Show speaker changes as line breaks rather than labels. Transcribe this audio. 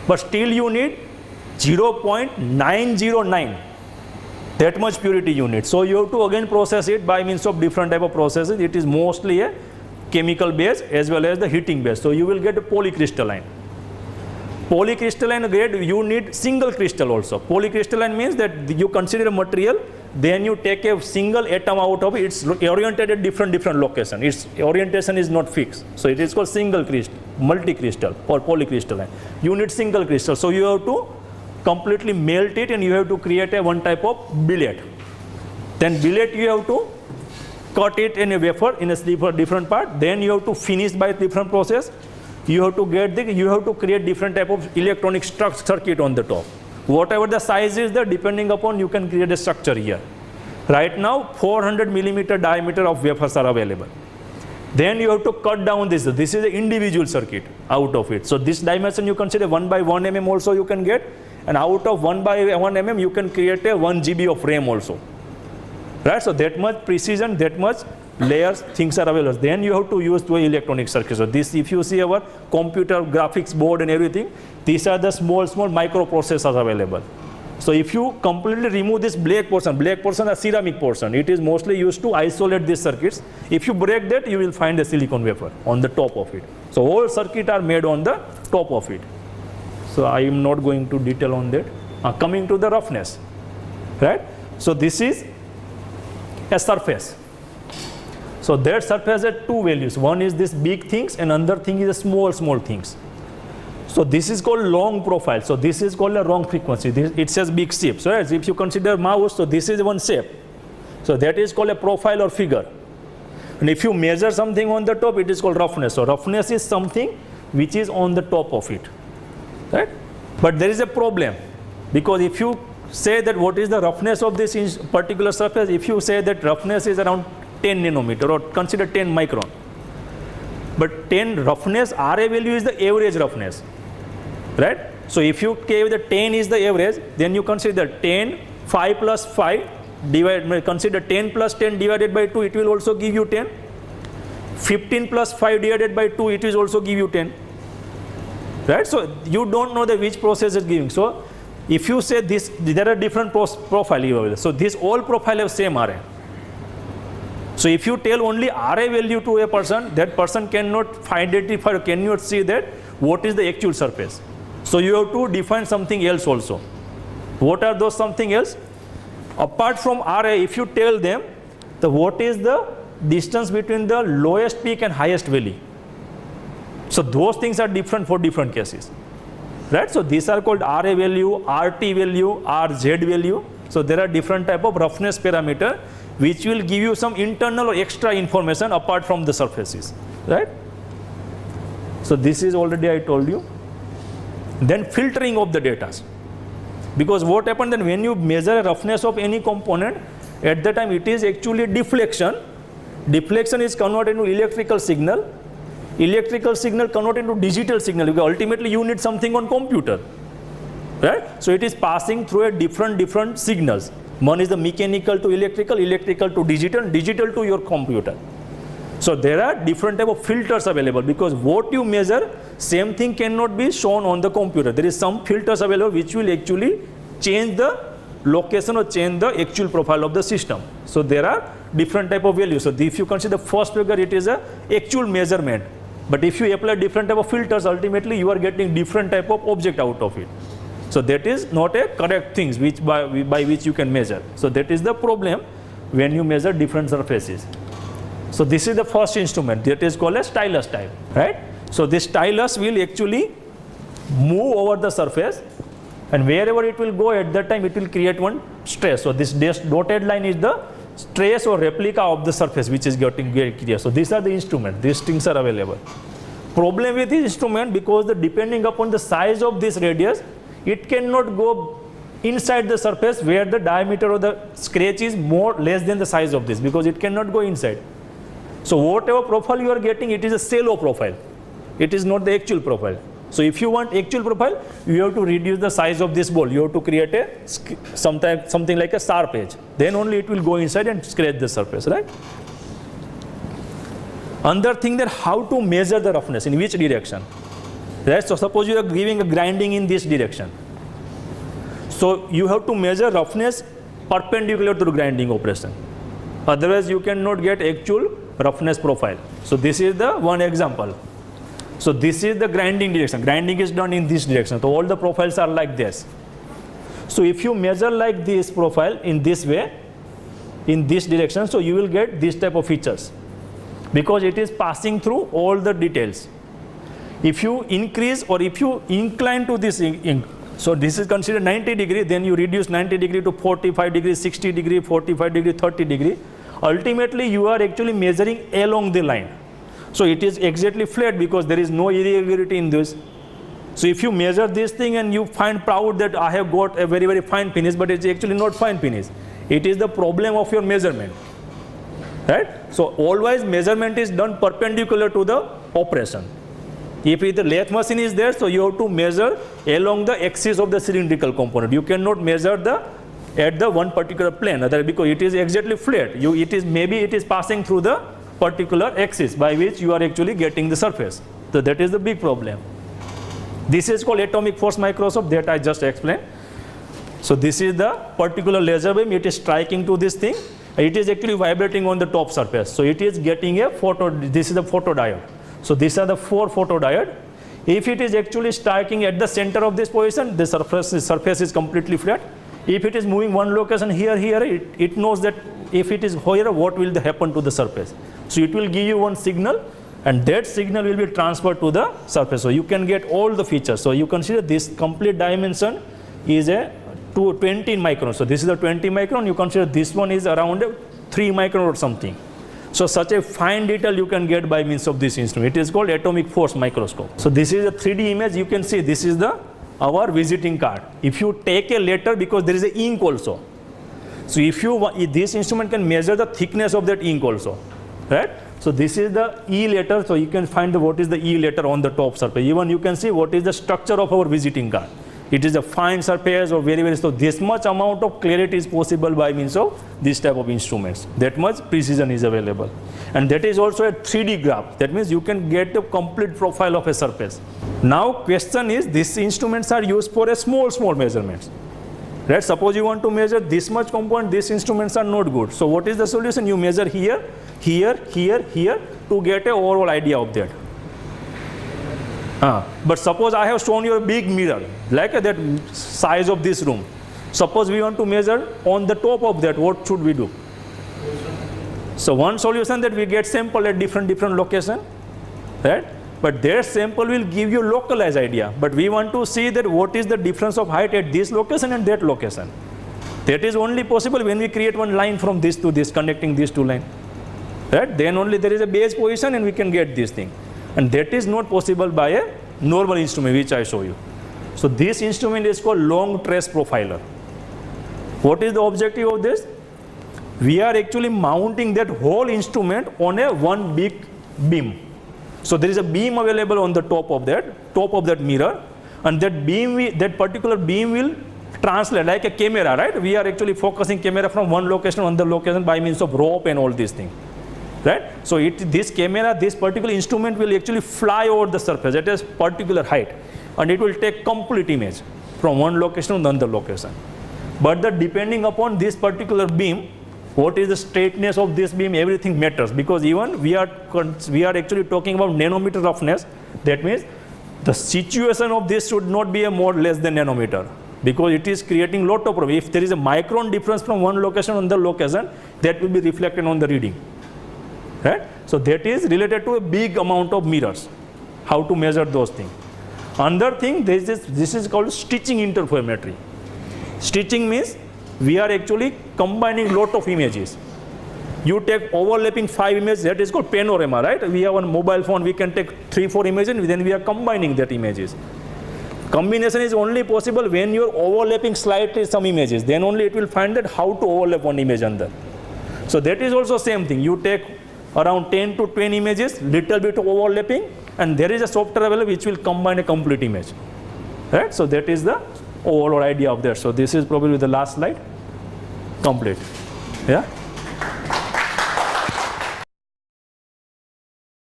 but still you need 0.909. That much purity you need. So you have to again process it by means of different type of processes. It is mostly a chemical base as well as the heating base. So you will get a polycrystalline. Polycrystalline grade, you need single crystal also. Polycrystalline means that you consider a material, then you take a single atom out of it. It's oriented at different location. Its orientation is not fixed. So it is called single crystal, multi-crystal or polycrystalline. You need single crystal. So you have to completely melt it and you have to create a one type of billet. Then billet you have to cut it in a wafer in a different part. Then you have to finish by different process. You have to create different type of electronic circuit on the top. Whatever the size is there, depending upon you can create a structure here. Right now 400 millimeter diameter of wafers are available. Then you have to cut down this. This is an individual circuit out of it. So this dimension you consider 1 by 1 mm also you can get, and out of 1 by 1 mm you can create a 1 GB of RAM also. Right? So that much precision, that much layers, things are available. Then you have to use the electronic circuits. So this, if you see our computer graphics board and everything, these are the small microprocessors available. So if you completely remove this black portion is ceramic portion. It is mostly used to isolate these circuits. If you break that, you will find a silicon wafer on the top of it. So all circuits are made on the top of it. So I am not going to detail on that. Coming to the roughness, right? So this is a surface. So that surface has two values. One is this big things and another thing is a small things. So this is called long profile. So this is called a wrong frequency. It says big shape. So as if you consider mouse, so this is one shape. So that is called a profile or figure. And if you measure something on the top, it is called roughness. So roughness is something which is on the top of it. Right? But there is a problem, because if you say that what is the roughness of this particular surface, if you say that roughness is around 10 nanometer or consider 10 micron, but 10 roughness RA value is the average roughness, right? So if you give the 10 is the average, then you consider 10, 5 plus 5 consider 10 plus 10 divided by 2, it will also give you 10. 15 plus 5 divided by 2, it will also give you 10. Right? So you don't know that which process is giving. So if you say this, there are different profile. So this all profile have same RA. So if you tell only RA value to a person, that person cannot identify or cannot see that what is the actual surface. So you have to define something else also. What are those something else? Apart from RA, if you tell them what is the distance between the lowest peak and highest valley. So those things are different for different cases. Right? So these are called RA value, RT value, RZ value. So there are different type of roughness parameter which will give you some internal or extra information apart from the surfaces. Right? So this is already I told you. Then filtering of the data. Because what happened then when you measure a roughness of any component, at the time it is actually deflection. Deflection is converted into electrical signal. Electrical signal converted into digital signal, because ultimately you need something on computer. Right? So it is passing through a different signals. One is the mechanical to electrical, electrical to digital, digital to your computer. So there are different type of filters available, because what you measure, same thing cannot be shown on the computer. There is some filters available which will actually change the location or change the actual profile of the system. So there are different type of values. So if you consider the first figure, it is a actual measurement. But if you apply different type of filters, ultimately you are getting different type of object out of it. So that is not a correct thing which by which you can measure. So that is the problem when you measure different surfaces. So this is the first instrument, that is called a stylus type, right? So this stylus will actually move over the surface, and wherever it will go at that time it will create one stress. So this dotted line is the stress or replica of the surface which is getting clear. So these are the instruments, these things are available. Problem with this instrument, because depending upon the size of this radius, it cannot go inside the surface where the diameter of the scratch is less than the size of this, because it cannot go inside. So whatever profile you are getting, it is a shallow profile. It is not the actual profile. So if you want actual profile, you have to reduce the size of this ball. You have to create a something like a sharp edge. Then only it will go inside and scratch the surface, right? Another thing, that how to measure the roughness, in which direction. Right? So suppose you are giving a grinding in this direction. So you have to measure roughness perpendicular to the grinding operation. Otherwise you cannot get actual roughness profile. So this is the one example. So this is the grinding direction. Grinding is done in this direction. So all the profiles are like this. So if you measure like this profile in this way, in this direction, so you will get this type of features because it is passing through all the details. If you increase or if you incline to this, so this is considered 90 degree, then you reduce 90 degree to 45 degree, 60 degree, 45 degree, 30 degree. Ultimately you are actually measuring along the line. So it is exactly flat because there is no irregularity in this. So if you measure this thing and you find proud that I have got a very, very fine finish, but it's actually not fine finish. It is the problem of your measurement. Right? So always measurement is done perpendicular to the operation. If the lathe machine is there, so you have to measure along the axis of the cylindrical component. You cannot measure at the one particular plane, because it is exactly flat. Maybe it is passing through the particular axis by which you are actually getting the surface. So that is the big problem. This is called atomic force microscope that I just explained. So this is the particular laser beam. It is striking to this thing. It is actually vibrating on the top surface. So it is getting a this is a photodiode. So these are the 4 photodiode. If it is actually striking at the center of this position, the surface is completely flat. If it is moving one location here, it knows that if it is here, what will happen to the surface. So it will give you one signal, and that signal will be transferred to the surface. So you can get all the features. So you consider this complete dimension is a 20 micron. So this is the 20 micron. You consider this one is around 3 micron or something. So such a fine detail you can get by means of this instrument. It is called atomic force microscope. So this is a 3D image. You can see this is our visiting card. If you take a letter, because there is a ink also. So this instrument can measure the thickness of that ink also, right? So this is the E letter. So you can find what is the E letter on the top surface. Even you can see what is the structure of our visiting card. It is a fine surface or very, very, so this much amount of clarity is possible by means of this type of instruments. That much precision is available. And that is also a 3D graph. That means you can get a complete profile of a surface. Now question is, these instruments are used for a small measurements. Right? Suppose you want to measure this much component, these instruments are not good. So what is the solution? You measure here, here, here, here to get an overall idea of that. But suppose I have shown you a big mirror, like that size of this room. Suppose we want to measure on the top of that, what should we do? So one solution that we get sample at different location, right? But their sample will give you localized idea. But we want to see that what is the difference of height at this location and that location. That is only possible when we create one line from this to this, connecting these two lines. Right? Then only there is a base position and we can get this thing. And that is not possible by a normal instrument which I show you. So this instrument is called long trace profiler. What is the objective of this? We are actually mounting that whole instrument on one big beam. So there is a beam available on the top of that mirror, and that particular beam will translate like a camera, right? We are actually focusing camera from one location to another location by means of rope and all these things. Right? So this particular instrument will actually fly over the surface at a particular height, and it will take complete image from one location to another location. But depending upon this particular beam, what is the straightness of this beam, everything matters, because even we are actually talking about nanometer roughness. That means the situation of this should not be a more less than nanometer, because it is creating lot of problem. If there is a micron difference from one location to another location, that will be reflected on the reading. Right? So that is related to a big amount of mirrors, how to measure those things. Another thing, this is called stitching interferometry. Stitching means we are actually combining lot of images. You take overlapping 5 images, that is called panorama, right? We have on mobile phone, we can take 3-4 images, and then we are combining that images. Combination is only possible when you are overlapping slightly some images. Then only it will find that how to overlap one image under. So that is also same thing. You take around 10 to 20 images, little bit of overlapping, and there is a software available which will combine a complete image. Right? So that is the overall idea of that. So this is probably the last slide. Complete. Yeah.